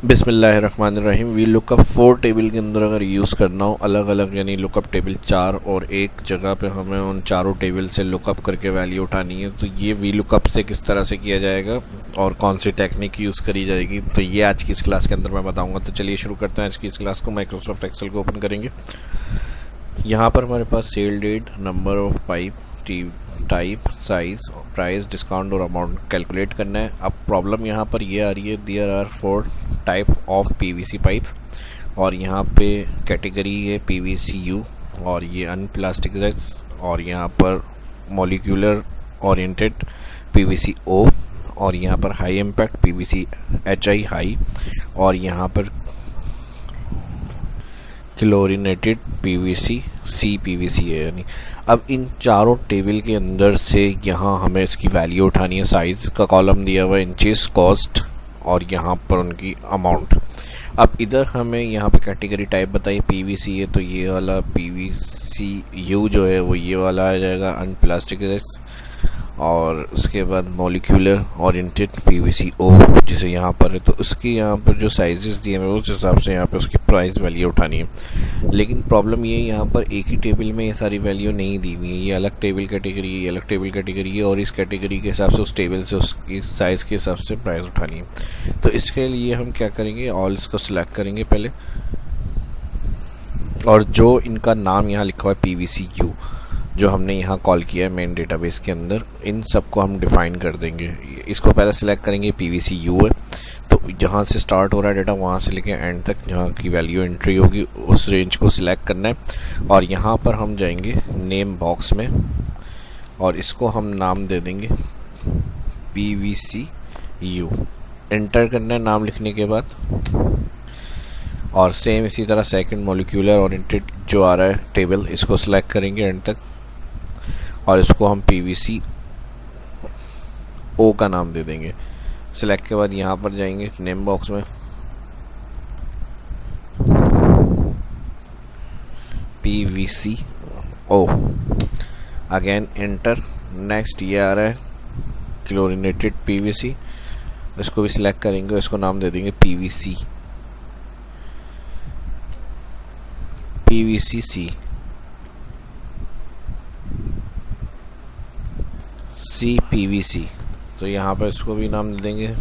बिस्मिल्लाहिर्रहमानिर्रहीम। V lookup 4 table के अंदर अगर यूज़ करना हो अलग अलग, यानी लुकअप टेबल 4 और एक जगह पे हमें उन चारों टेबल से लुकअप करके वैल्यू उठानी है, तो ये वी लुकअप से किस तरह से किया जाएगा और कौन सी टेक्निक यूज़ करी जाएगी, तो ये आज की इस क्लास के अंदर मैं बताऊँगा। तो चलिए शुरू करते हैं आज की इस क्लास को। माइक्रोसॉफ्ट एक्सेल को ओपन करेंगे। यहाँ पर हमारे पास sale date, number of pipe, type, size, price, discount और अमाउंट कैलकुलेट करना है। अब प्रॉब्लम यहाँ पर ये आ रही है, there are 4 type of PVC pipes, और यहाँ पे कैटेगरी है पीवीसीयू, और ये अनप्लास्टिकाइज्ड, और यहाँ पर मॉलिक्यूलर ओरिएंटेड पीवीसीओ, और यहाँ पर high impact PVC HI high, और यहाँ पर क्लोरिनेटेड पीवीसी सी पीवीसी है। यानी अब इन चारों टेबल के अंदर से यहाँ हमें इसकी वैल्यू उठानी है। साइज़ का कॉलम दिया हुआ है, इंचेस, कॉस्ट, और यहाँ पर उनकी अमाउंट। अब इधर हमें यहाँ पे कैटेगरी टाइप बताइए, पीवीसी है तो ये वाला पीवीसीयू जो है वो ये वाला आ जाएगा, अनप्लास्टिकाइज्ड, और उसके बाद मॉलिक्यूलर ओरिएंटेड पीवीसीओ जिसे यहाँ पर है, तो उसके यहाँ पर जो साइजेस दिए हैं उस हिसाब से यहाँ पे उसकी प्राइस वैल्यू उठानी है। लेकिन प्रॉब्लम ये यहाँ पर एक ही टेबल में ये सारी वैल्यू नहीं दी हुई है, ये अलग टेबल कैटेगरी है, ये अलग टेबल कैटेगरी है, और इस कैटेगरी के हिसाब से उस टेबल से उसकी साइज़ के हिसाब से प्राइस उठानी है। तो इसके लिए हम क्या करेंगे, ऑल इसको सिलेक्ट करेंगे पहले, और जो इनका नाम यहाँ लिखा हुआ है पीवीसीयू जो हमने यहाँ कॉल किया है मेन डेटाबेस के अंदर, इन सबको हम डिफ़ाइन कर देंगे। इसको पहले सिलेक्ट करेंगे, पीवीसीयू है तो जहाँ से स्टार्ट हो रहा है डेटा वहाँ से लेके एंड तक जहाँ की वैल्यू एंट्री होगी उस रेंज को सिलेक्ट करना है। और यहाँ पर हम जाएंगे नेम बॉक्स में और इसको हम नाम दे देंगे पीवीसीयू। एंटर करना है नाम लिखने के बाद, और सेम इसी तरह सेकंड मॉलिक्यूलर ओरिएंटेड जो आ रहा है टेबल, इसको सिलेक्ट करेंगे एंड तक, और इसको हम पीवीसी ओ का नाम दे देंगे। सिलेक्ट के बाद यहाँ पर जाएंगे नेम बॉक्स में, पीवीसी ओ, अगेन एंटर। नेक्स्ट ये आ रहा है क्लोरिनेटेड पीवीसी, इसको भी सिलेक्ट करेंगे, इसको नाम दे देंगे पीवीसी सी, सी पीवीसी, तो यहाँ पर इसको भी नाम दे देंगे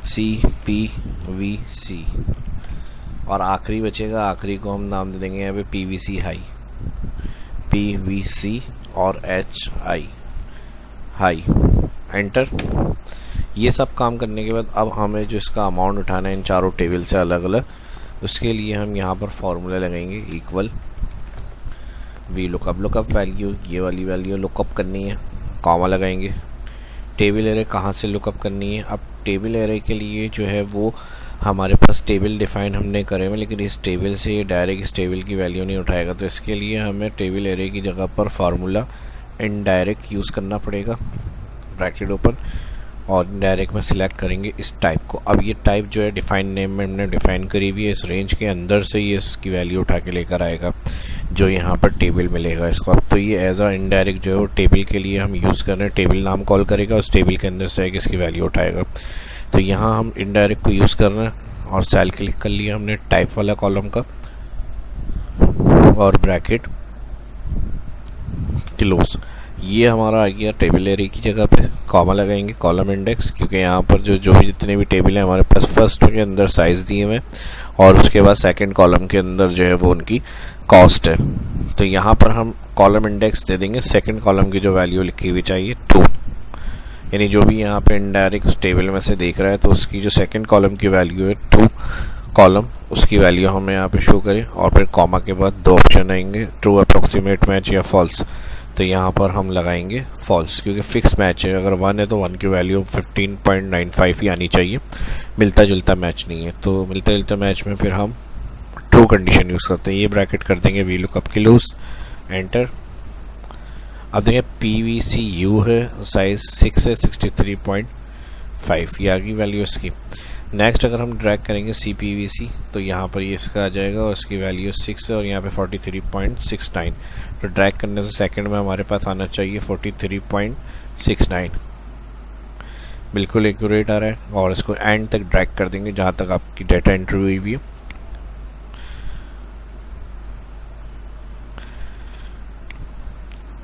सी पीवीसी। और आखिरी बचेगा, आखिरी को हम नाम दे देंगे यहाँ पे पीवीसी हाई, पीवीसी और एच आई हाई। एंटर। ये सब काम करने के बाद अब हमें जो इसका अमाउंट उठाना है इन चारों टेबल से अलग अलग, उसके लिए हम यहाँ पर फॉर्मूला लगाएंगे, इक्वल वी लुकअप वैल्यू, ये वाली वैल्यू लुकअप करनी है, कॉमा लगाएंगे। टेबल एरे कहाँ से लुकअप करनी है, अब टेबल एरे के लिए जो है वो हमारे पास टेबल डिफाइन हमने करे हुए, लेकिन इस टेबल से ये डायरेक्ट इस टेबल की वैल्यू नहीं उठाएगा, तो इसके लिए हमें टेबल एरे की जगह पर फार्मूला इनडायरेक्ट यूज़ करना पड़ेगा, ब्रैकेट ओपन, और डायरेक्ट में सिलेक्ट करेंगे इस टाइप को। अब ये टाइप जो है डिफाइन नेम में हमने डिफाइन करी हुई है, इस रेंज के अंदर से ये इसकी वैल्यू उठा के लेकर आएगा जो यहाँ पर टेबल मिलेगा इसको। अब तो ये एज अ इनडायरेक्ट जो है वो टेबल के लिए हम यूज़ कर रहे हैं, टेबल नाम कॉल करेगा, उस टेबल के अंदर से इसकी वैल्यू उठाएगा। तो यहाँ हम इनडायरेक्ट को यूज़ कर रहे हैं, और सेल क्लिक कर लिया हमने टाइप वाला कॉलम का, और ब्रैकेट क्लोज। ये हमारा आ गया टेबल एरे की जगह पे, कॉमा लगाएंगे, कॉलम इंडेक्स, क्योंकि यहाँ पर जो भी जितने भी टेबल हैं हमारे पास फर्स्ट के अंदर साइज़ दिए हुए, और उसके बाद सेकंड कॉलम के अंदर जो है वो उनकी कॉस्ट है। तो यहाँ पर हम कॉलम इंडेक्स दे देंगे, सेकंड कॉलम की जो वैल्यू लिखी हुई चाहिए 2, यानी जो भी यहाँ पे इनडायरेक्ट उस टेबल में से देख रहा है तो उसकी जो सेकंड कॉलम की वैल्यू है 2 कॉलम, उसकी वैल्यू हमें यहाँ पे शो करें। और फिर कॉमा के बाद 2 ऑप्शन आएंगे, ट्रू अप्रोक्सीमेट मैच या फॉल्स, तो यहाँ पर हम लगाएंगे फॉल्स, क्योंकि फिक्स मैच है, अगर 1 है तो 1 की वैल्यू 15.95 ही आनी चाहिए, मिलता जुलता मैच नहीं है। तो मिलता जुलता मैच में फिर हम ट्रू कंडीशन यूज़ करते हैं, ये ब्रैकेट कर देंगे वी लुकअप की लूज। एंटर। अब देखें पीवीसीयू है, साइज 6 है, 63.5, ये आ गई वैल्यू इसकी। नेक्स्ट अगर हम ड्रैग करेंगे CPVC तो यहाँ पर ये इसका आ जाएगा और इसकी वैल्यू 6 है और यहाँ पे 43.69। तो ड्रैग करने से सेकंड में हमारे पास आना चाहिए 43.69। बिल्कुल एक्यूरेट आ रहा है, और इसको एंड तक ड्रैग कर देंगे जहाँ तक आपकी डेटा एंट्री हुई हुई है।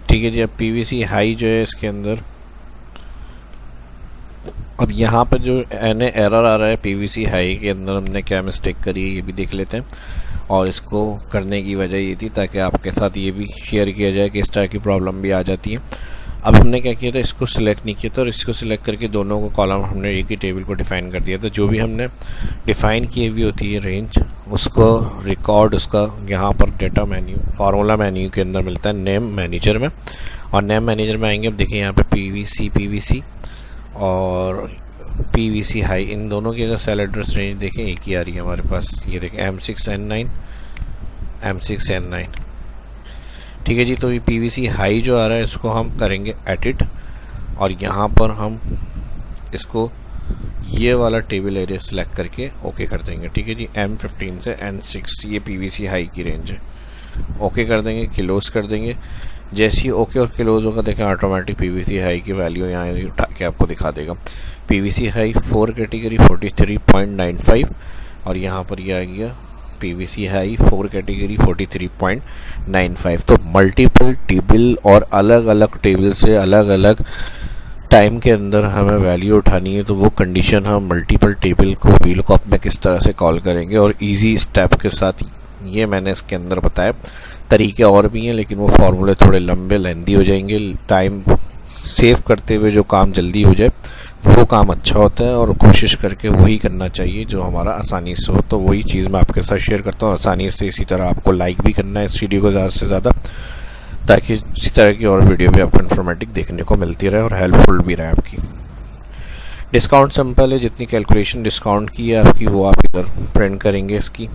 ठीक है जी, अब पीवीसी हाई जो है इसके अंदर, अब यहाँ पर जो एरर आ रहा है पीवीसी हाई के अंदर हमने क्या मिस्टेक करी है ये भी देख लेते हैं। और इसको करने की वजह ये थी ताकि आपके साथ ये भी शेयर किया जाए कि इस तरह की प्रॉब्लम भी आ जाती है। अब हमने क्या किया था, इसको सिलेक्ट नहीं किया था, और इसको सिलेक्ट करके दोनों को कॉलम हमने एक ही टेबल को डिफ़ाइन कर दिया था। जो भी हमने डिफ़ाइन की हुई होती है रेंज, उसको रिकॉर्ड उसका यहाँ पर डेटा मेन्यू फार्मूला मेन्यू के अंदर मिलता है नेम मैनेजर में। और नेम मैनेजर में आएंगे, अब देखिए यहाँ पे पीवीसी और पीवीसी हाई, इन दोनों की अगर सेल एड्रेस रेंज देखें एक ही आ रही है हमारे पास। ये देखें M6N9। ठीक है जी, तो ये पीवीसी हाई जो आ रहा है इसको हम करेंगे एडिट, और यहाँ पर हम इसको ये वाला टेबल एरिया सेलेक्ट करके ओके कर देंगे। ठीक है जी, M15 से N6 ये पीवीसी हाई की रेंज है। ओके कर देंगे, क्लोज कर देंगे। जैसे ही ओके और क्लोज होगा देखें ऑटोमेटिक पीवीसी हाई की वैल्यू यहाँ उठा के आपको दिखा देगा। पीवीसी हाई 4 कैटेगरी 43.95, और यहाँ पर ये आ गया पीवीसी हाई 4 कैटेगरी 43.95। तो मल्टीपल टेबल और अलग अलग टेबल से अलग अलग टाइम के अंदर हमें वैल्यू उठानी है, तो वो कंडीशन हम मल्टीपल टेबल को VLOOKUP में किस तरह से कॉल करेंगे और इजी स्टेप के साथ, ये मैंने इसके अंदर बताया। तरीके और भी हैं लेकिन वो फार्मूले थोड़े लंबे लेंदी हो जाएंगे। टाइम सेव करते हुए जो काम जल्दी हो जाए वो काम अच्छा होता है, और कोशिश करके वही करना चाहिए जो हमारा आसानी से हो। तो वही चीज़ मैं आपके साथ शेयर करता हूँ आसानी से। इसी तरह आपको लाइक भी करना है इस वीडियो को ज़्यादा से ज़्यादा, ताकि इसी तरह की और वीडियो भी आपको इन्फॉर्मेटिव देखने को मिलती रहे और हेल्पफुल भी रहे आपकी। डिस्काउंट सिंपल है, जितनी कैलकुलेशन डिस्काउंट की है आपकी वो आप इधर प्रिंट करेंगे इसकी।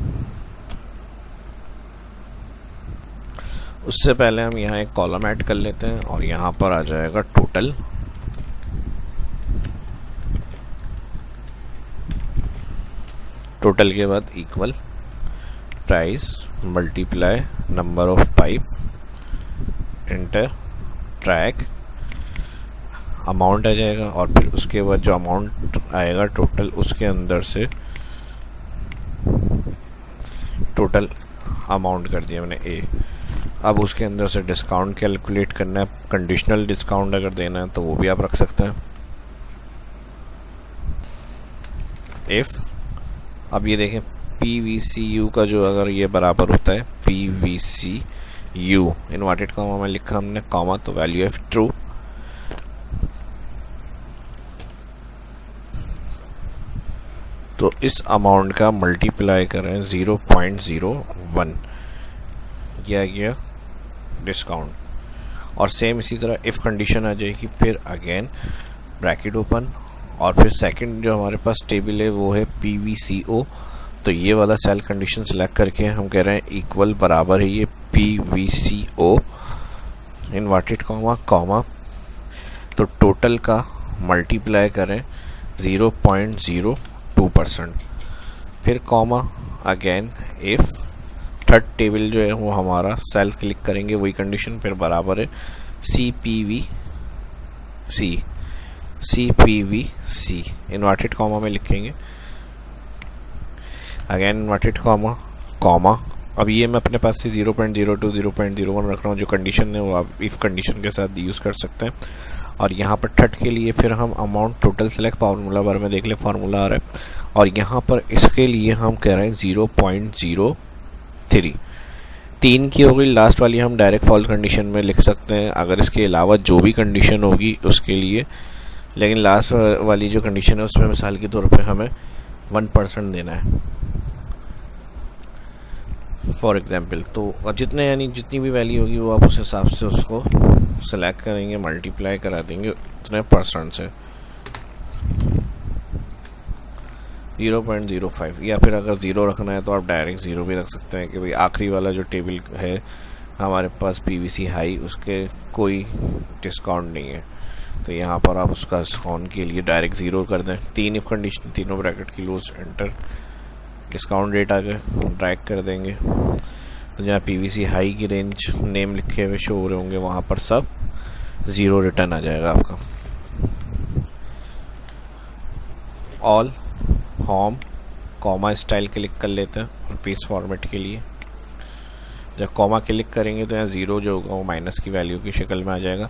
उससे पहले हम यहाँ एक कॉलम ऐड कर लेते हैं, और यहाँ पर आ जाएगा टोटल। टोटल के बाद equal price multiply number of pipe enter track amount आ जाएगा, और फिर उसके बाद जो अमाउंट आएगा टोटल उसके अंदर से टोटल अमाउंट कर दिया मैंने ए। अब उसके अंदर से डिस्काउंट कैलकुलेट करना है। कंडीशनल डिस्काउंट अगर देना है तो वो भी आप रख सकते हैं इफ़। अब ये देखें PVCU का जो अगर ये बराबर होता है PVCU इन्वर्टेड कॉमा में लिखा हमने कॉमा, तो वैल्यू ऑफ ट्रू। तो इस अमाउंट का मल्टीप्लाई करें 0.01, यह आ गया डिस्काउंट। और सेम इसी तरह इफ़ कंडीशन आ जाएगी, फिर अगेन ब्रैकेट ओपन, और फिर सेकंड जो हमारे पास टेबल है वो है PVCO। तो ये वाला सेल कंडीशन सेलेक्ट करके हम कह रहे हैं इक्वल बराबर है ये PVCO इन्वर्टेड कॉमा कॉमा, तो टोटल का मल्टीप्लाई करें 0.02%, फिर comma again if third table जो है वो हमारा सेल क्लिक करेंगे वही कंडीशन, फिर बराबर है CPVC इन्वर्टेड कॉमा में लिखेंगे, अगेन इन्वर्टेड कॉमा कॉमा। अब ये मैं अपने पास से 0.02 0.01 रख रहा हूँ, जो कंडीशन है वो आप इफ़ कंडीशन के साथ यूज़ कर सकते हैं। और यहाँ पर थर्ड के लिए फिर हम अमाउंट टोटल सेलेक्ट फार्मूला बार में देख लें, फार्मूला आ रहा है, और यहाँ पर इसके लिए हम कह रहे हैं 0.03। 3 की हो गई, लास्ट वाली हम डायरेक्ट फॉल्स कंडीशन में लिख सकते हैं अगर इसके अलावा जो भी कंडीशन होगी उसके लिए, लेकिन लास्ट वाली जो कंडीशन है उसमें मिसाल के तौर पे हमें 1% देना है फॉर एग्जांपल। तो जितने यानी जितनी भी वैल्यू होगी वो आप उस हिसाब से उसको सेलेक्ट करेंगे, मल्टीप्लाई करा देंगे उतने परसेंट से 0.05, या फिर अगर 0 रखना है तो आप डायरेक्ट 0 भी रख सकते हैं कि भाई आखिरी वाला जो टेबल है हमारे पास PVC हाई उसके कोई डिस्काउंट नहीं है, तो यहाँ पर आप उसका डिस्काउंट के लिए डायरेक्ट 0 कर दें। 3 इफ कंडीशन, तीनों bracket close, enter, discount rate आ गए, ड्रैग कर देंगे, तो जहाँ PVC हाई की रेंज नेम लिखे हुए शो हो रहे होंगे वहाँ पर सब 0 रिटर्न आ जाएगा आपका। All, home, comma style click कर लेते हैं और पेज फॉर्मेट के लिए जब कॉमा क्लिक करेंगे तो यहाँ ज़ीरो जो होगा वो माइनस की वैल्यू की शक्ल में आ जाएगा।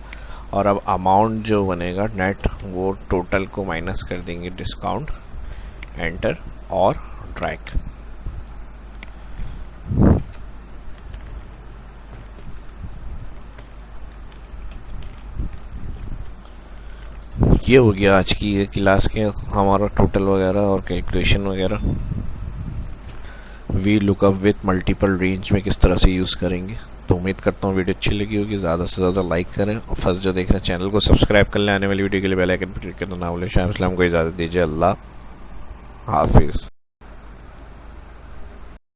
और अब अमाउंट जो बनेगा नेट वो टोटल को माइनस कर देंगे डिस्काउंट, एंटर और ट्रैक। ये हो गया आज की ये क्लास के हमारा टोटल वगैरह और कैलकुलेशन वगैरह। V lookup with multiple range में किस तरह से यूज़ करेंगे। तो उम्मीद करता हूँ वीडियो अच्छी लगी होगी। ज़्यादा से ज़्यादा लाइक करें और फर्स्ट जो देख रहे हैं चैनल को सब्सक्राइब कर लें। आने वाली वीडियो के लिए बेल आइकन पर क्लिक करना ना भूलें। शाम को इजाज़त दीजिए। अल्लाह हाफिज़।